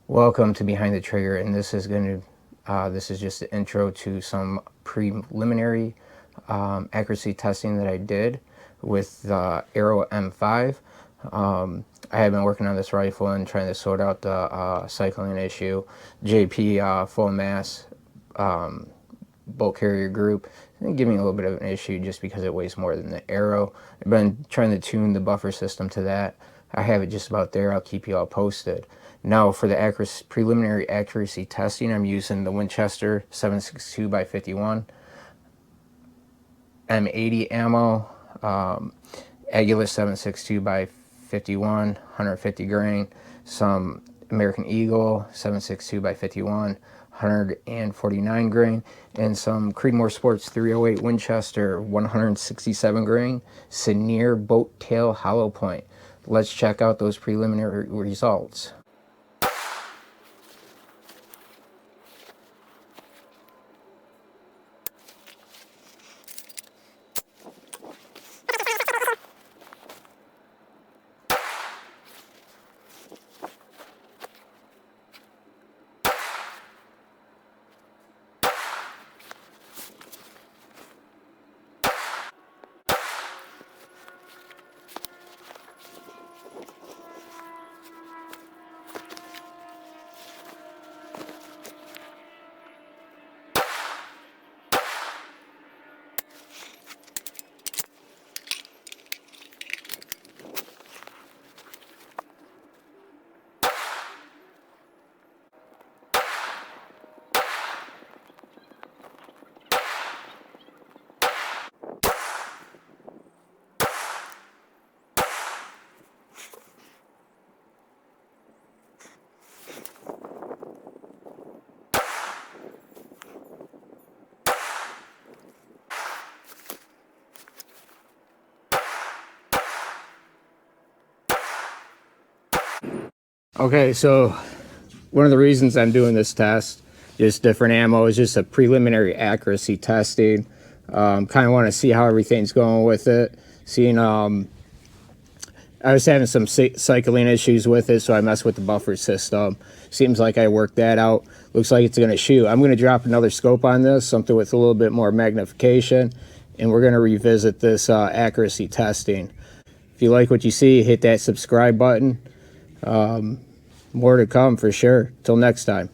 Welcome to Behind the Trigger, and this is just the intro to some preliminary accuracy testing that I did with the Aero M5. I have been working on this rifle and trying to sort out the cycling issue. JP full mass bolt carrier group giving me a little bit of an issue just because it weighs more than the Aero. I've been trying to tune the buffer system to that. I have it just about there. I'll keep you all posted. Now for the preliminary accuracy testing, I'm using the Winchester 7.62x51 M80 ammo, Aguilar 7.62x51, 150 grain, some American Eagle 7.62x51, 149 grain, and some Creedmoor Sports 308 Winchester 167 grain Senior boat tail hollow point. Let's check out those preliminary results. Okay, so one of the reasons I'm doing this test, just different ammo, is just a preliminary accuracy testing. Kind of want to see how everything's going with it. I was having some cycling issues with it, so I messed with the buffer system. Seems like I worked that out. Looks like it's going to shoot. I'm going to drop another scope on this, something with a little bit more magnification, and we're going to revisit this accuracy testing. If you like what you see, hit that subscribe button. More to come for sure. Till next time.